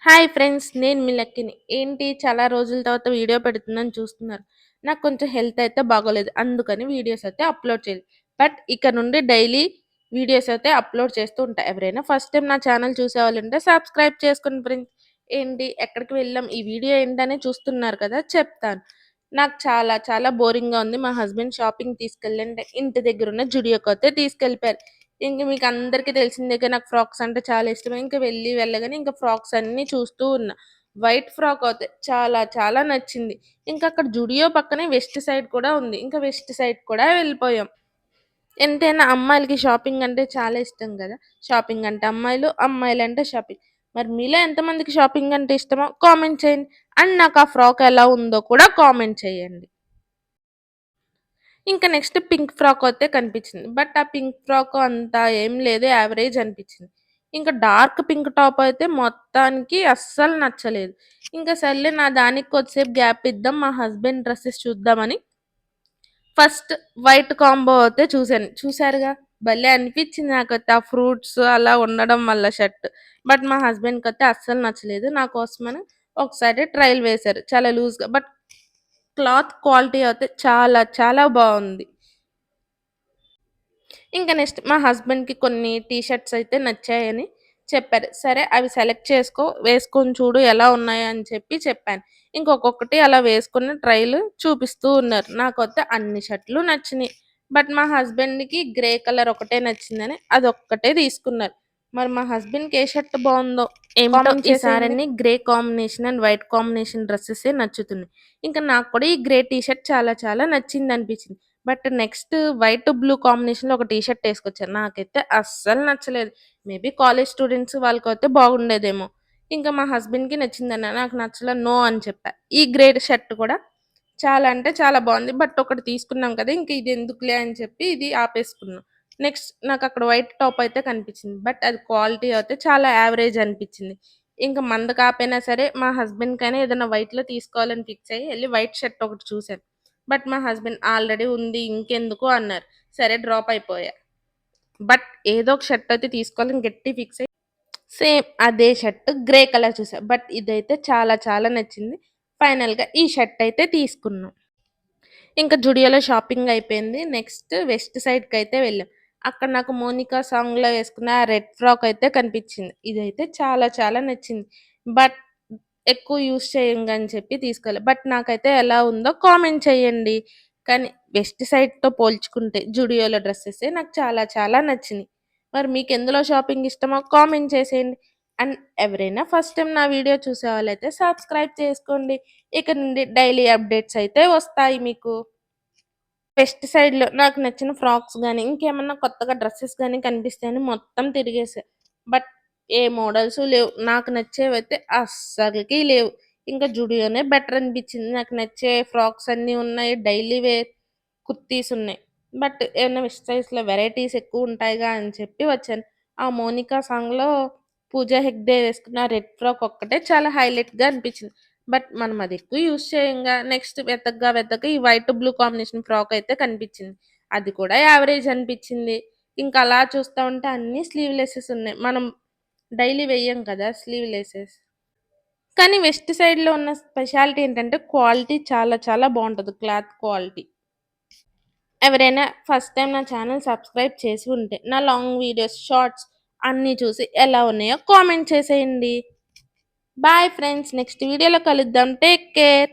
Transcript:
Hi friends. నేను మీ లక్కీని. ఏంటి చాలా రోజుల తర్వాత వీడియో పెడుతున్నాను చూస్తున్నారు. నాకు కొంచెం హెల్త్ అయితే బాగోలేదు. అందుకని వీడియోస్ అయితే అప్‌లోడ్ చేయలేదు. బట్ ఇక నుండి డైలీ వీడియోస్ అయితే అప్‌లోడ్ చేస్తూ ఉంటా. ఎవరైనా ఫస్ట్ టైమ్ నా ఛానల్ చూసేవాళ్ళుంటే సబ్స్క్రైబ్ చేసుకోండి ఫ్రెండ్స్. ఏంటి ఎక్కడికి వెళ్ళాం? ఈ వీడియో ఏంటని చూస్తున్నారు కదా! చెప్తాను. నాకు చాలా చాలా బోరింగ్‌గా ఉంది. మా హస్బెండ్ షాపింగ్‌కి తీసుకెళ్ళంటే ఇంటి దగ్గరున్న జుడియోకైతే తీసుకెళ్ళిపోయారు. ఇంక మీకందరికీ తెలిసిందేగా నాకు ఫ్రాక్స్ అంటే చాలా ఇష్టం. ఇంక వెళ్ళగానే ఇంక ఫ్రాక్స్ అన్నీ చూస్తూ ఉన్నా. వైట్ ఫ్రాక్ అయితే చాలా చాలా నచ్చింది. ఇంకక్కడ జుడియో పక్కనే వెస్ట్ సైడ్ కూడా ఉంది. ఇంక వెస్ట్ సైడ్ కూడా వెళ్ళిపోయాం. ఎంతైనా అమ్మాయిలకి షాపింగ్ అంటే చాలా ఇష్టం గదా! షాపింగ్ అంటే అమ్మాయిలు, అమ్మాయిలంటే షాపింగ్. మరి మీలో ఎంతమందికి షాపింగ్ అంటే ఇష్టమో కామెంట్ చేయండి. అండ్ నాకు ఆ ఫ్రాక్ ఎలా ఉందో కూడా కామెంట్ చేయండి. ఇంకా నెక్స్ట్ పింక్ ఫ్రాక్ అయితే కనిపించింది. బట్ ఆ పింక్ ఫ్రాక్ అంత ఏం లేదు. యావరేజ్ అనిపించింది. ఇంకా డార్క్ పింక్ టాప్ అయితే మొత్తానికి అస్సలు నచ్చలేదు. ఇంకా సర్లే నా దానికి కొద్దిసేపు గ్యాప్ ఇద్దాం. మా హస్బెండ్ డ్రెసెస్ చూద్దామని ఫస్ట్ వైట్ కాంబో అయితే చూసాను. చూసారుగా భలే అనిపించింది నాకైతే ఆ ఫ్రూట్స్ అలా ఉండడం వల్ల షర్ట్. బట్ మా హస్బెండ్‌కైతే అస్సలు నచ్చలేదు. నా కోసమని ఒకసారి ట్రయల్ వేశారు. చాలా లూజ్‌గా బట్ క్లాత్ క్వాలిటీ అయితే చాలా చాలా బావుంది. ఇంకా నెక్స్ట్ మా హస్బెండ్‌కి కొన్ని టీ షర్ట్స్ అయితే నచ్చాయని చెప్పారు. సరే అవి సెలెక్ట్ చేసుకో, వేసుకొని చూడు ఎలా ఉన్నాయో అని చెప్పాను. ఇంకొక్కొక్కటి అలా వేసుకొని ట్రైల్ చూపిస్తూ ఉన్నారు. నాకైతే అన్ని షర్టులు నచ్చినియి. బట్ మా హస్బెండ్‌కి గ్రే కలర్ ఒకటే నచ్చిందని అదొక్కటే తీసుకున్నారు. మరి మా హస్బెండ్‌కి ఏ షర్ట్ బావుందో ఏమిటో కామెంట్ చేసేయండి. ఈసారన్నీ grey combination and white combination డ్రెసెసే నచ్చుతున్నాయి. ఇంకా నాకు కూడా ఈ గ్రే టీ షర్ట్ చాలా చాలా నచ్చిందనిపించింది. బట్ నెక్స్ట్ వైట్, బ్లూ కాంబినేషన్‌లో ఒక టీ షర్ట్ ఏసుకొచ్చారు. నాకైతే అస్సలు నచ్చలేదు. మేబీ కాలేజ్ స్టూడెంట్స్ వాళ్ళకైతే బాగుండేదేమో. ఇంకా మా హస్బెండ్‌కి నచ్చిందన్నా. నాకు నచ్చల నో అని చెప్పా. ఈ గ్రే షర్ట్ కూడా చాలా అంటే చాలా బావుంది. బట్ ఒకటి తీసుకున్నాం కదా! ఇంక ఇది ఎందుకులే అని చెప్పి ఇది ఆపేసుకున్నాం. నెక్స్ట్ నాకక్కడ వైట్ టాప్ అయితే కనిపించింది. బట్ అది క్వాలిటీ అయితే చాలా యావరేజ్ అనిపించింది. ఇంక మంద కాపోయినా సరే మా హస్బెండ్‌కైనా ఏదైనా వైట్‌లో తీసుకోవాలని ఫిక్స్ అయ్యి ఎళ్లి వైట్ షర్ట్ ఒకటి చూసాను. బట్ మా హస్బెండ్ ఆల్రెడీ ఉంది ఇంకెందుకు అన్నారు. సరే డ్రాప్ అయిపోయా. బట్ ఏదో ఒక షర్ట్ అయితే తీసుకోవాలని గట్టి ఫిక్స్ అయ్యి సేమ్ అదే షర్ట్ గ్రే కలర్ చూసా. బట్ ఇదైతే చాలా చాలా నచ్చింది. ఫైనల్‌గా ఈ షర్ట్ అయితే తీసుకున్నాం. ఇంకా జుడియోలో షాపింగ్ అయిపోయింది. నెక్స్ట్ వెస్ట్ సైడ్‌కైతే వెళ్ళాం. అక్కడ నాకు 'మోనికా' సాంగ్‌లో వేసుకున్న ఆ రెడ్ ఫ్రాక్ అయితే కనిపించింది. ఇదైతే చాలా చాలా నచ్చింది. బట్ ఎక్కువ యూజ్ చేయంగా అని చెప్పి తీసుకోలే. బట్ నాకైతే ఎలా ఉందో కామెంట్ చేయండి. కానీ వెస్ట్ సైడ్‌తో పోల్చుకుంటే జుడియోలో డ్రెసెసే నాకు చాలా చాలా నచ్చినియి. మరి మీకెందులో షాపింగ్ ఇష్టమో కామెంట్ చేసేయండి. అండ్ ఎవరైనా ఫస్ట్ టైమ్ నా వీడియో చూసేవాళ్ళైతే సబ్స్క్రైబ్ చేసుకోండి. ఇక నుండి డైలీ అప్డేట్స్ అయితే వస్తాయి మీకు. వెస్ట్ సైడ్‌లో నాకు నచ్చిన ఫ్రాక్స్ గాని, ఇంకేమన్నా కొత్తగా డ్రెసెస్ గాని కనిపిస్తాయని మొత్తం తిరిగేసా. బట్ ఏ మోడల్సు లేవు. నాకు నచ్చేవైతే అస్సలకి లేవు. ఇంకా జుడియోనే బెటర్ అనిపించింది. నాకు నచ్చే ఫ్రాక్స్ అన్నీ ఉన్నాయి. డైలీ వేర్ కుర్తీస్ ఉన్నాయి. బట్ ఏమన్నా వెస్ట్ సైడ్స్‌లో వెరైటీస్ ఎక్కువుంటాయిగా అని చెప్పి వచ్చాను. ఆ 'మోనికా' సాంగ్‌లో పూజా హెగ్డే వేసుకున్న రెడ్ ఫ్రాక్ ఒక్కటే చాలా హైలైట్‌గా అనిపించింది. బట్ మనం అది ఎక్కువ యూజ్ చేయంగా. నెక్స్ట్ వెతకగా ఈ వైట్, బ్లూ కాంబినేషన్ ఫ్రాక్ అయితే కనిపించింది. అది కూడా యావరేజ్ అనిపించింది. ఇంకా అలా చూస్తా ఉంటే అన్నీ స్లీవ్‌లెసెస్ ఉన్నాయి. మనం డైలీ వెయ్యం కదా! స్లీవ్‌లెసెస్. కానీ వెస్ట్ సైడ్‌లో ఉన్న స్పెషాలిటీ ఏంటంటే క్వాలిటీ చాలా చాలా బావుంటది. Cloth quality. ఎవరైనా ఫస్ట్ టైమ్ నా ఛానల్ సబ్స్క్రైబ్ చేసి ఉంటే నా లాంగ్ వీడియోస్, షార్ట్స్ అన్నీ చూసి ఎలా ఉన్నాయో కామెంట్ చేసేయండి. Bye friends. నెక్స్ట్ వీడియోలో కలుద్దాం. Take care.